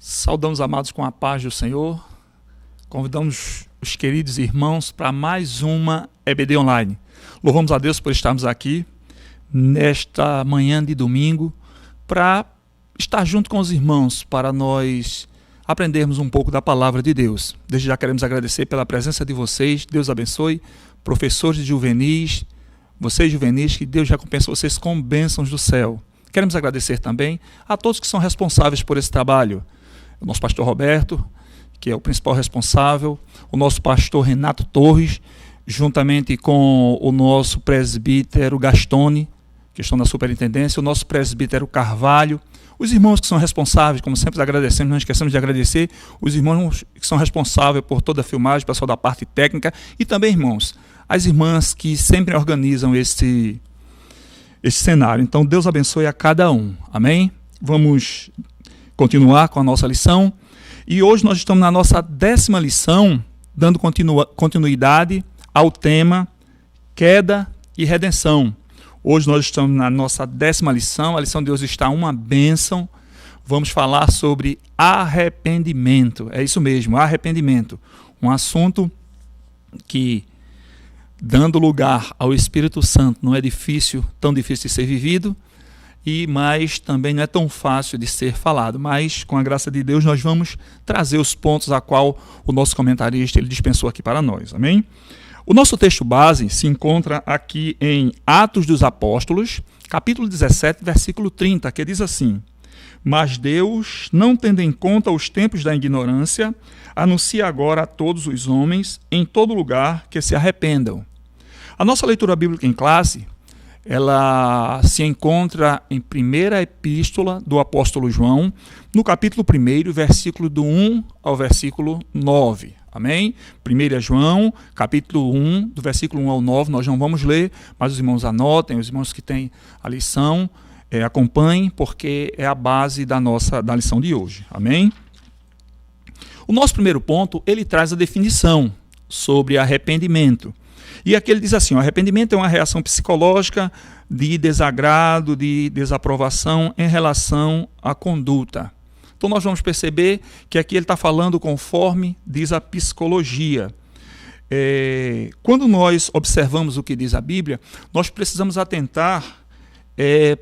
Saudamos, amados, com a paz do Senhor. Convidamos os queridos irmãos para mais uma EBD Online. Louvamos a Deus por estarmos aqui nesta manhã de domingo para estar junto com os irmãos, para nós aprendermos um pouco da palavra de Deus. Desde já queremos agradecer pela presença de vocês. Deus abençoe. Professores de juvenis, vocês juvenis, que Deus recompense vocês com bênçãos do céu. Queremos agradecer também a todos que são responsáveis por esse trabalho. O nosso pastor Roberto, que é o principal responsável, o nosso pastor Renato Torres, juntamente com o nosso presbítero Gastone, que estão na superintendência, o nosso presbítero Carvalho, os irmãos que são responsáveis, como sempre agradecemos, não esquecemos de agradecer os irmãos que são responsáveis por toda a filmagem, o pessoal da parte técnica, e também, irmãos, as irmãs que sempre organizam esse cenário. Então, Deus abençoe a cada um. Amém? Vamos continuar com a nossa lição. E hoje nós estamos na nossa 10ª lição, dando continuidade ao tema Queda e Redenção. Hoje nós estamos na nossa 10ª lição, a lição de hoje está uma bênção. Vamos falar sobre arrependimento. É isso mesmo, arrependimento. Um assunto que, dando lugar ao Espírito Santo, não é tão difícil de ser vivido, mas também não é tão fácil de ser falado. Mas, com a graça de Deus, nós vamos trazer os pontos a qual o nosso comentarista ele dispensou aqui para nós. Amém? O nosso texto base se encontra aqui em Atos dos Apóstolos, capítulo 17, versículo 30, que diz assim: Mas Deus, não tendo em conta os tempos da ignorância, anuncia agora a todos os homens, em todo lugar, que se arrependam. A nossa leitura bíblica em classe, ela se encontra em primeira epístola do apóstolo João, no capítulo 1, versículo do 1 ao versículo 9. Amém? 1 João, capítulo 1, do versículo 1 ao 9, nós não vamos ler, mas os irmãos anotem, os irmãos que têm a lição, acompanhem, porque é a base da lição de hoje. Amém? O nosso primeiro ponto, ele traz a definição sobre arrependimento. E aqui ele diz assim: o arrependimento é uma reação psicológica de desagrado, de desaprovação em relação à conduta. Então nós vamos perceber que aqui ele está falando conforme diz a psicologia. Quando nós observamos o que diz a Bíblia, nós precisamos atentar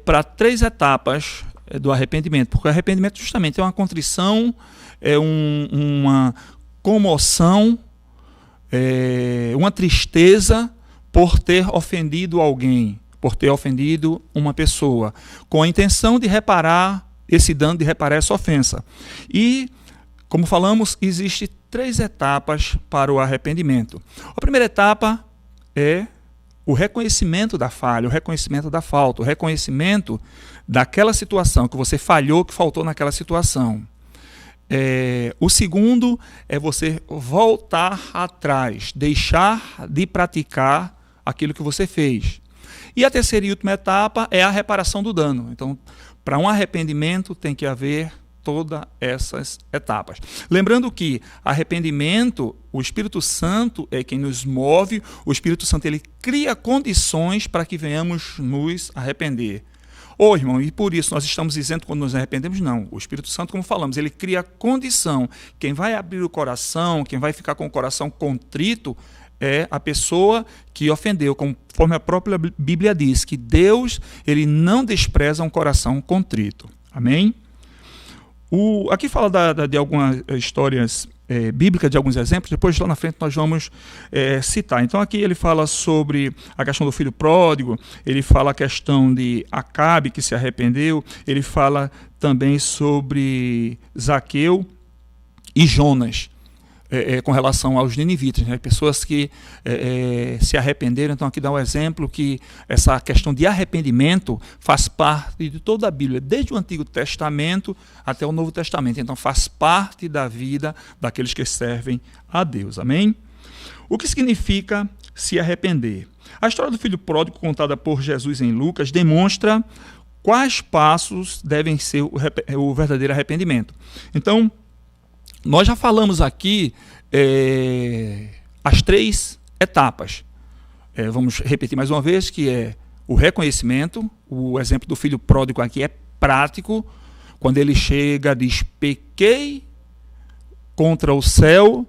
para 3 etapas do arrependimento, porque o arrependimento justamente é uma contrição, é uma comoção, uma tristeza por ter ofendido alguém, por ter ofendido uma pessoa, com a intenção de reparar esse dano, de reparar essa ofensa. E, como falamos, existem 3 etapas para o arrependimento. A primeira etapa é o reconhecimento da falha, o reconhecimento da falta, o reconhecimento daquela situação que você falhou, que faltou naquela situação. O segundo é você voltar atrás, deixar de praticar aquilo que você fez. E a terceira e última etapa é a reparação do dano. Então, para um arrependimento tem que haver todas essas etapas. Lembrando que arrependimento, o Espírito Santo é quem nos move, o Espírito Santo ele cria condições para que venhamos nos arrepender. Irmão, e por isso nós estamos dizendo quando nos arrependemos? Não. O Espírito Santo, como falamos, ele cria condição. Quem vai abrir o coração, quem vai ficar com o coração contrito, é a pessoa que ofendeu, conforme a própria Bíblia diz, que Deus ele não despreza um coração contrito. Amém? Aqui fala de algumas histórias bíblicas, de alguns exemplos, depois lá na frente nós vamos citar. Então aqui ele fala sobre a questão do filho pródigo, ele fala a questão de Acabe, que se arrependeu, ele fala também sobre Zaqueu e Jonas, com relação aos ninivitas, né? Pessoas que se arrependeram. Então aqui dá um exemplo que essa questão de arrependimento faz parte de toda a Bíblia, desde o Antigo Testamento até o Novo Testamento. Então faz parte da vida daqueles que servem a Deus. Amém? O que significa se arrepender? A história do filho pródigo contada por Jesus em Lucas demonstra quais passos devem ser o verdadeiro arrependimento. Então, nós já falamos aqui as 3 etapas. Vamos repetir mais uma vez, que é o reconhecimento. O exemplo do filho pródigo aqui é prático. quando ele chega, diz: pequei contra o céu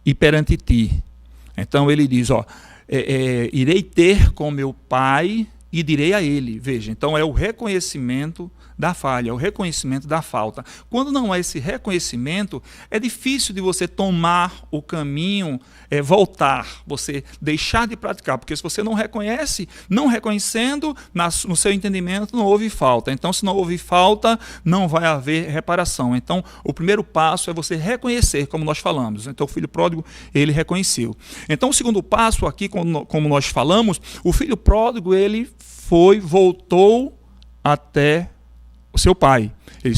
e perante ti. Então ele diz, irei ter com meu pai e direi a ele. Veja, então é o reconhecimento da falha, o reconhecimento da falta. Quando não há esse reconhecimento, é difícil de você tomar o caminho, voltar, você deixar de praticar, porque se você não reconhece, não reconhecendo, no seu entendimento não houve falta. Então, se não houve falta, não vai haver reparação. Então, o primeiro passo é você reconhecer, como nós falamos. Então, o filho pródigo, ele reconheceu. Então, o segundo passo aqui, como nós falamos, o filho pródigo, ele voltou até o seu pai. Ele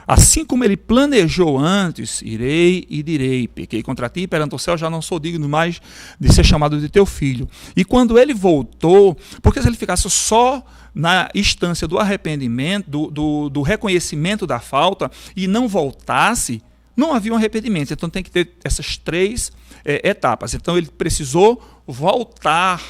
assim como ele planejou antes, irei e direi, pequei contra ti, perante o céu, já não sou digno mais de ser chamado de teu filho. E quando ele voltou, porque se ele ficasse só na instância do arrependimento, do reconhecimento da falta, e não voltasse, não havia um arrependimento. Então tem que ter essas 3 etapas. Então ele precisou voltar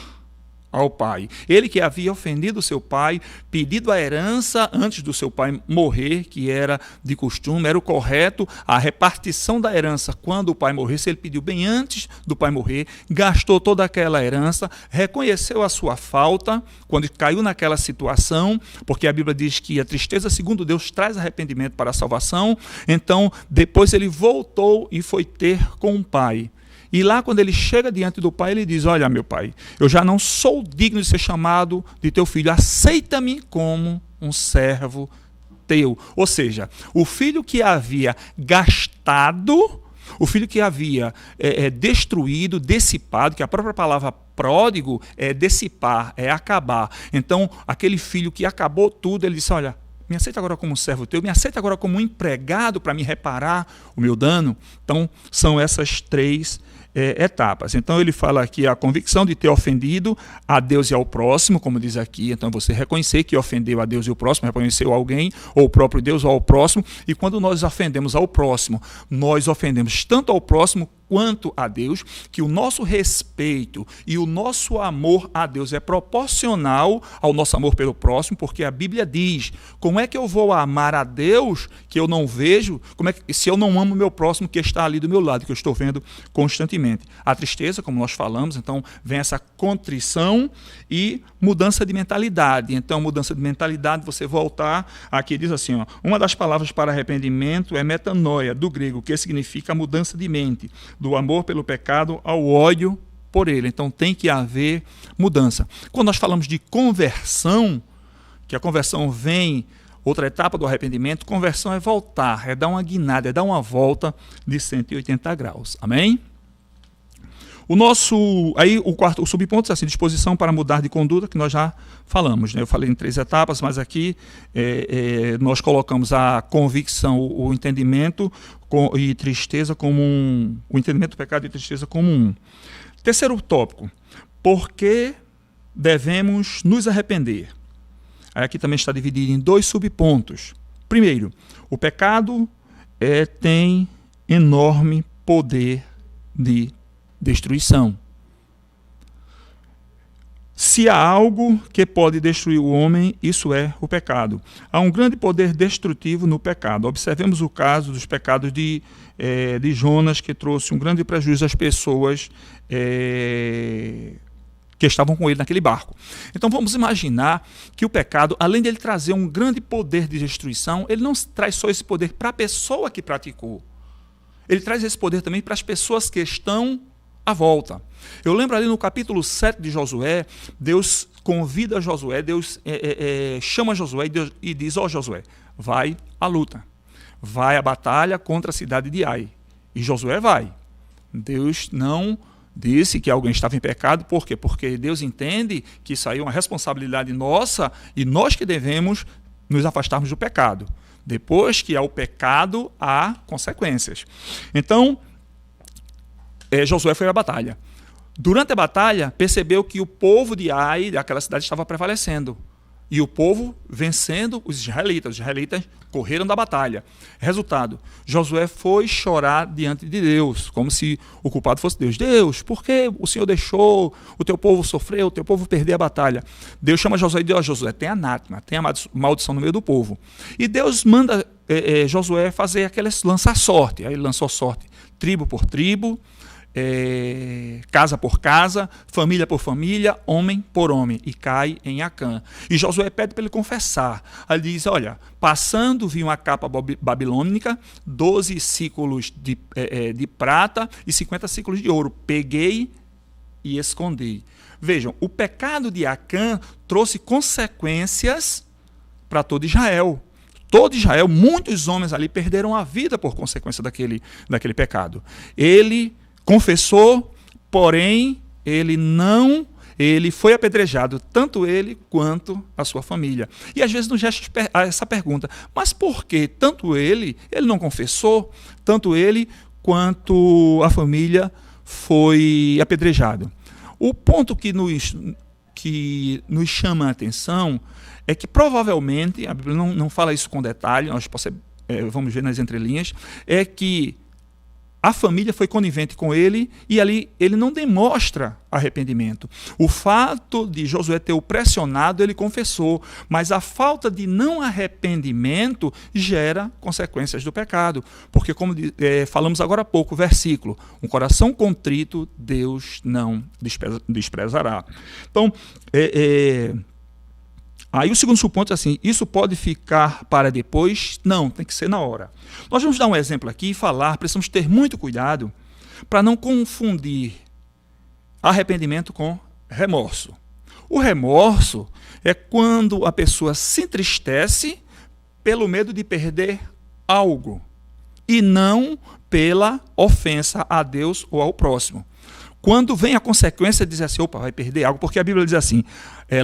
ao pai. Ele que havia ofendido seu pai, pedido a herança antes do seu pai morrer, que era de costume, era o correto, a repartição da herança quando o pai morresse, ele pediu bem antes do pai morrer, gastou toda aquela herança, reconheceu a sua falta quando caiu naquela situação, porque a Bíblia diz que a tristeza, segundo Deus, traz arrependimento para a salvação. Então, depois ele voltou e foi ter com o pai. E lá, quando ele chega diante do pai, ele diz: olha, meu pai, eu já não sou digno de ser chamado de teu filho, aceita-me como um servo teu. Ou seja, o filho que havia gastado, o filho que havia destruído, dissipado, que a própria palavra pródigo é dissipar, é acabar. Então, aquele filho que acabou tudo, ele disse: olha, me aceita agora como um servo teu, me aceita agora como um empregado para me reparar o meu dano. Então, são essas 3 etapas. Então ele fala aqui a convicção de ter ofendido a Deus e ao próximo, como diz aqui. Então você reconhecer que ofendeu a Deus e o próximo, reconheceu alguém, ou o próprio Deus ou ao próximo. E quando nós ofendemos ao próximo, nós ofendemos tanto ao próximo quanto a Deus, que o nosso respeito e o nosso amor a Deus é proporcional ao nosso amor pelo próximo, porque a Bíblia diz: como é que eu vou amar a Deus que eu não vejo, se eu não amo o meu próximo que está ali do meu lado, que eu estou vendo constantemente? A tristeza, como nós falamos, então vem essa contrição e mudança de mentalidade. Então, mudança de mentalidade, você voltar, aqui diz assim, uma das palavras para arrependimento é metanoia, do grego, que significa mudança de mente, do amor pelo pecado ao ódio por ele. Então tem que haver mudança. Quando nós falamos de conversão, que a conversão vem, outra etapa do arrependimento, conversão é voltar, é dar uma guinada, é dar uma volta de 180 graus. Amém? O subponto é assim, disposição para mudar de conduta, que nós já falamos, né? Eu falei em 3 etapas, mas aqui nós colocamos a convicção, o entendimento e tristeza como o entendimento do pecado e tristeza como um. Terceiro tópico: por que devemos nos arrepender? Aí aqui também está dividido em 2 subpontos. Primeiro, o pecado tem enorme poder de destruição. Se há algo que pode destruir o homem, isso é o pecado. Há um grande poder destrutivo no pecado. Observemos o caso dos pecados de Jonas, que trouxe um grande prejuízo às pessoas que estavam com ele naquele barco. Então vamos imaginar que o pecado, além de ele trazer um grande poder de destruição, ele não traz só esse poder para a pessoa que praticou. Ele traz esse poder também para as pessoas que estão à volta. Eu lembro ali no capítulo 7 de Josué, Deus convida Josué, Deus chama Josué e diz: Josué, vai à luta, vai à batalha contra a cidade de Ai. E Josué vai. Deus não disse que alguém estava em pecado, por quê? Porque Deus entende que isso aí é uma responsabilidade nossa e nós que devemos nos afastarmos do pecado. Depois que há o pecado, há consequências. Então, Josué foi à batalha. Durante a batalha, percebeu que o povo de Ai, daquela cidade, estava prevalecendo. e o povo vencendo os israelitas. Os israelitas correram da batalha. Resultado, Josué foi chorar diante de Deus, como se o culpado fosse Deus. Deus, por que o Senhor deixou o teu povo sofrer, o teu povo perder a batalha? Deus chama Josué e diz, Josué, tem anátema, tem a maldição no meio do povo. E Deus manda Josué fazer lançar sorte. Aí ele lançou sorte, tribo por tribo, casa por casa, família por família, homem por homem, e cai em Acã. E Josué pede para ele confessar. Aí ele diz, olha, passando vi uma capa babilônica, 12 ciclos de prata e 50 ciclos de ouro. Peguei e escondi. Vejam, o pecado de Acã trouxe consequências para todo Israel. Todo Israel, muitos homens ali perderam a vida por consequência daquele pecado. Ele confessou, porém, ele foi apedrejado, tanto ele quanto a sua família. E às vezes nos gesta essa pergunta, mas por que tanto ele não confessou, tanto ele quanto a família foi apedrejado? O ponto que nos chama a atenção é que provavelmente, a Bíblia não fala isso com detalhe, nós vamos ver nas entrelinhas, é que a família foi conivente com ele e ali ele não demonstra arrependimento. O fato de Josué ter o pressionado, ele confessou, mas a falta de não arrependimento gera consequências do pecado. Porque, como falamos agora há pouco, o versículo, um coração contrito, Deus não desprezará. Então, aí o segundo subponto é assim, isso pode ficar para depois? Não, tem que ser na hora. Nós vamos dar um exemplo aqui e precisamos ter muito cuidado para não confundir arrependimento com remorso. O remorso é quando a pessoa se entristece pelo medo de perder algo e não pela ofensa a Deus ou ao próximo. Quando vem a consequência de dizer assim, opa, vai perder algo, porque a Bíblia diz assim,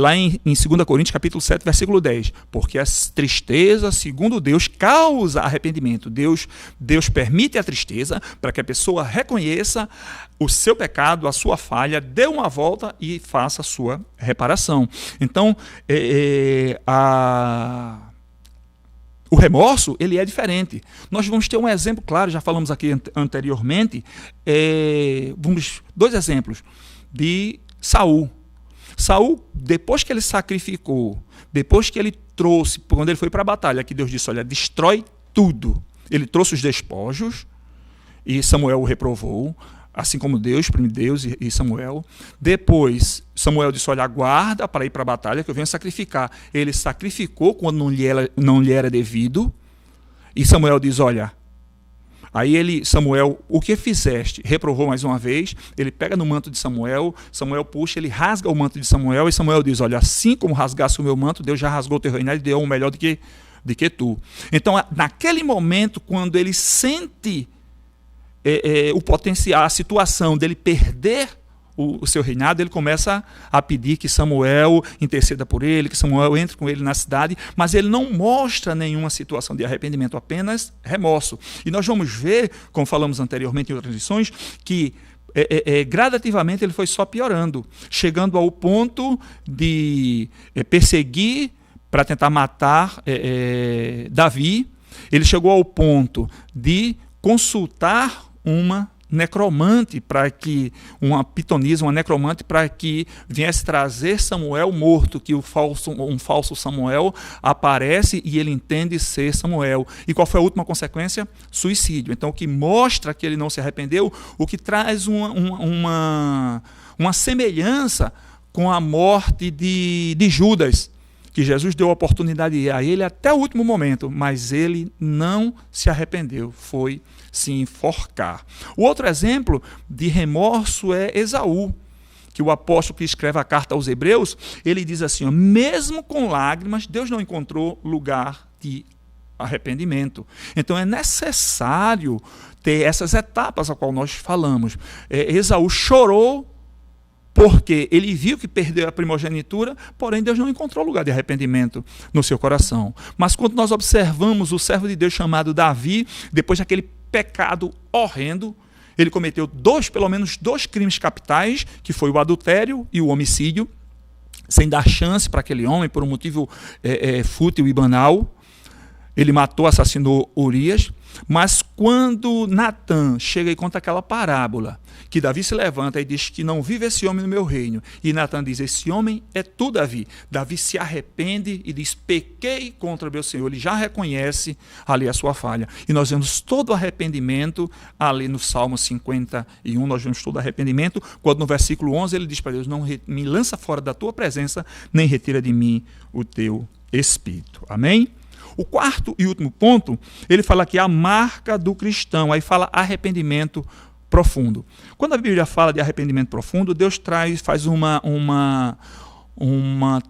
lá em 2 Coríntios, capítulo 7, versículo 10, porque a tristeza, segundo Deus, causa arrependimento. Deus permite a tristeza para que a pessoa reconheça o seu pecado, a sua falha, dê uma volta e faça a sua reparação. Então, o remorso, ele é diferente. Nós vamos ter um exemplo claro, já falamos aqui anteriormente, dois exemplos de Saul. Saul, depois que ele sacrificou, depois que ele trouxe, quando ele foi para a batalha, que Deus disse, olha, destrói tudo. Ele trouxe os despojos e Samuel o reprovou, assim como Deus e Samuel. Depois, Samuel disse, olha, aguarda para ir para a batalha que eu venho sacrificar. Ele sacrificou quando não lhe era devido. E Samuel diz, olha, aí Samuel, o que fizeste? Reprovou mais uma vez, ele pega no manto de Samuel puxa, ele rasga o manto de Samuel e Samuel diz, olha, assim como rasgasse o meu manto, Deus já rasgou o teu reinado e deu um melhor do que tu. Então, naquele momento, quando ele sente o potencial, a situação dele perder o seu reinado, ele começa a pedir que Samuel interceda por ele, que Samuel entre com ele na cidade, mas ele não mostra nenhuma situação de arrependimento, apenas remorso. E nós vamos ver, como falamos anteriormente em outras lições, que gradativamente ele foi só piorando, chegando ao ponto de perseguir para tentar matar Davi. Ele chegou ao ponto de consultar uma necromante uma pitonisa, uma necromante para que viesse trazer Samuel morto, que um falso Samuel aparece e ele entende ser Samuel. E qual foi a última consequência? Suicídio. Então, o que mostra que ele não se arrependeu, o que traz uma semelhança com a morte de Judas, que Jesus deu a oportunidade a ele até o último momento, mas ele não se arrependeu, foi se enforcar. O outro exemplo de remorso é Esaú, que o apóstolo que escreve a carta aos Hebreus, ele diz assim, mesmo com lágrimas, Deus não encontrou lugar de arrependimento. Então é necessário ter essas etapas a qual nós falamos. Esaú chorou porque ele viu que perdeu a primogenitura, porém Deus não encontrou lugar de arrependimento no seu coração. Mas quando nós observamos o servo de Deus chamado Davi, depois daquele pecado horrendo, ele cometeu pelo menos dois crimes capitais, que foi o adultério e o homicídio. sem dar chance para aquele homem, por um motivo fútil e banal. Ele matou, assassinou Urias, mas quando Natã chega e conta aquela parábola, que Davi se levanta e diz que não vive esse homem no meu reino, e Natã diz, esse homem é tu, Davi. Davi se arrepende e diz, pequei contra meu Senhor. Ele já reconhece ali a sua falha. E nós vemos todo o arrependimento ali no Salmo 51, nós vemos todo o arrependimento, quando no versículo 11 ele diz para Deus, não me lança fora da tua presença, nem retira de mim o teu Espírito. Amém? O quarto e último ponto, ele fala aqui a marca do cristão, aí fala arrependimento profundo. Quando a Bíblia fala de arrependimento profundo, Deus faz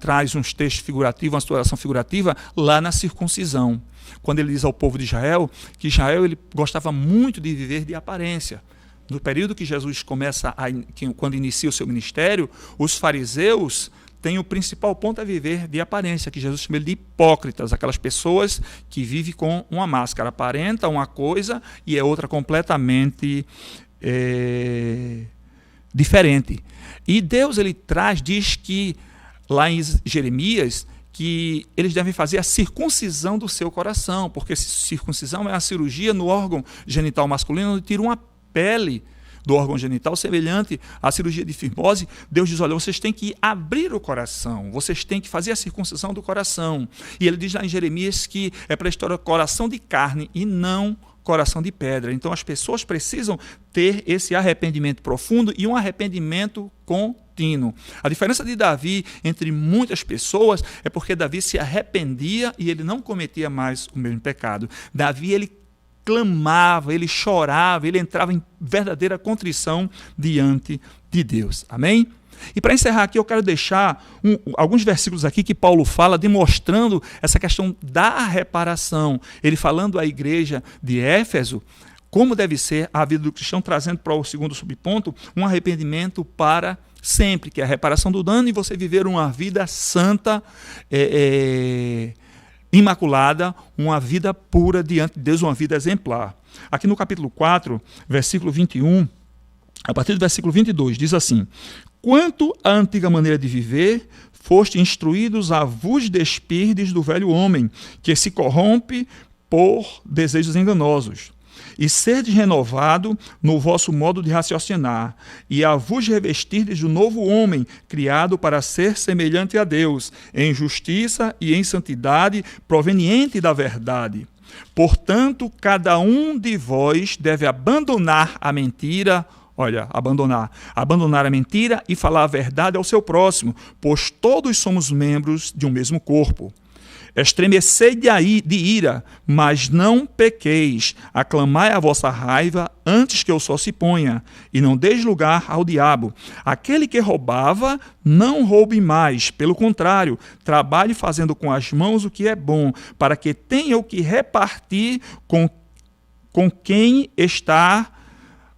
traz uns textos figurativos, uma situação figurativa lá na circuncisão. Quando ele diz ao povo de Israel que Israel ele gostava muito de viver de aparência. No período que Jesus quando inicia o seu ministério, os fariseus tem o principal ponto a viver de aparência, que Jesus chama de hipócritas, aquelas pessoas que vivem com uma máscara, aparenta uma coisa e é outra completamente diferente. E Deus diz que lá em Jeremias, que eles devem fazer a circuncisão do seu coração, porque circuncisão é a cirurgia no órgão genital masculino, onde tira uma pele do órgão genital, semelhante à cirurgia de fimose. Deus diz, olha, vocês têm que abrir o coração, vocês têm que fazer a circuncisão do coração. E ele diz lá em Jeremias que é para estourar coração de carne e não coração de pedra. Então as pessoas precisam ter esse arrependimento profundo e um arrependimento contínuo. A diferença de Davi entre muitas pessoas é porque Davi se arrependia e ele não cometia mais o mesmo pecado. Davi, ele clamava, ele chorava, ele entrava em verdadeira contrição diante de Deus. Amém? E para encerrar aqui, eu quero deixar alguns versículos aqui que Paulo fala, demonstrando essa questão da reparação. Ele falando à igreja de Éfeso como deve ser a vida do cristão, trazendo para o segundo subponto um arrependimento para sempre, que é a reparação do dano e você viver uma vida santa, imaculada, uma vida pura diante de Deus, uma vida exemplar. Aqui no capítulo 4, versículo 21, a partir do versículo 22, diz assim: quanto à antiga maneira de viver, foste instruídos a vos despirdes do velho homem, que se corrompe por desejos enganosos, e serdes renovado no vosso modo de raciocinar, e a vos revestirdes do novo homem, criado para ser semelhante a Deus, em justiça e em santidade, proveniente da verdade. Portanto, cada um de vós deve abandonar a mentira, abandonar a mentira e falar a verdade ao seu próximo, pois todos somos membros de um mesmo corpo. Estremecei de ira, mas não pequeis. Aclamai a vossa raiva antes que o sol se ponha, e não deis lugar ao diabo. Aquele que roubava, não roube mais. Pelo contrário, trabalhe fazendo com as mãos o que é bom, para que tenha o que repartir com quem está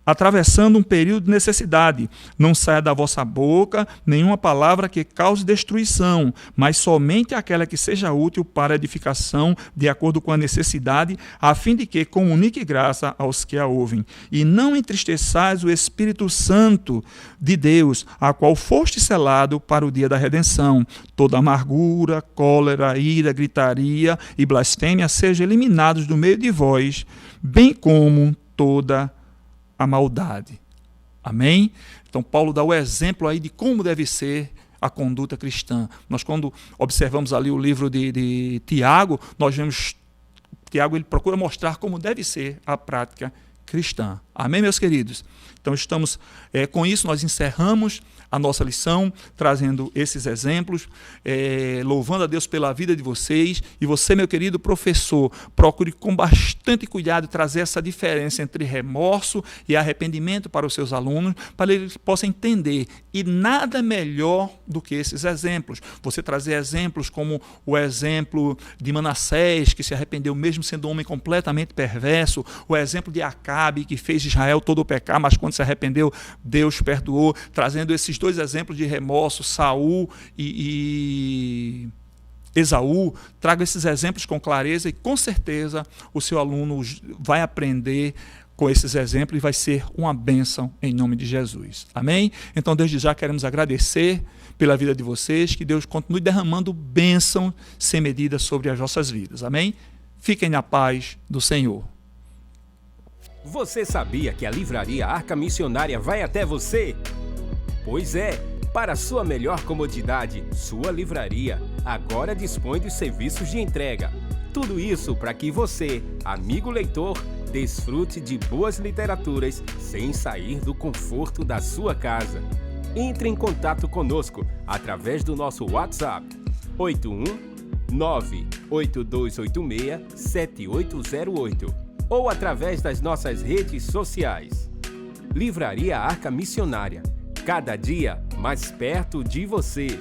atravessando um período de necessidade. Não saia da vossa boca nenhuma palavra que cause destruição, mas somente aquela que seja útil para edificação, de acordo com a necessidade, a fim de que comunique graça aos que a ouvem. E não entristeçais o Espírito Santo de Deus, a qual foste selado para o dia da redenção. Toda amargura, cólera, ira, gritaria e blasfêmia sejam eliminados do meio de vós, bem como toda a maldade. Amém? Então Paulo dá o exemplo aí de como deve ser a conduta cristã. Nós, quando observamos ali o livro de Tiago, nós vemos Tiago, ele procura mostrar como deve ser a prática cristã. Amém, meus queridos? Então estamos, com isso nós encerramos a nossa lição, trazendo esses exemplos, louvando a Deus pela vida de vocês. E você, meu querido professor, procure com bastante cuidado trazer essa diferença entre remorso e arrependimento para os seus alunos, para que eles possam entender. E nada melhor do que esses exemplos. Você trazer exemplos como o exemplo de Manassés, que se arrependeu mesmo sendo um homem completamente perverso, o exemplo de Acabe, que fez Israel todo pecar, mas quando se arrependeu, Deus perdoou, trazendo esses dois exemplos de remorso, Saul e Esaú. Traga esses exemplos com clareza e com certeza o seu aluno vai aprender com esses exemplos e vai ser uma bênção em nome de Jesus. Amém? Então, desde já queremos agradecer pela vida de vocês, que Deus continue derramando bênção sem medida sobre as nossas vidas. Amém? Fiquem na paz do Senhor. Você sabia que a Livraria Arca Missionária vai até você? Pois é, para sua melhor comodidade, sua livraria agora dispõe dos serviços de entrega. Tudo isso para que você, amigo leitor, desfrute de boas literaturas sem sair do conforto da sua casa. Entre em contato conosco através do nosso WhatsApp 81982867808 ou através das nossas redes sociais. Livraria Arca Missionária, cada dia mais perto de você.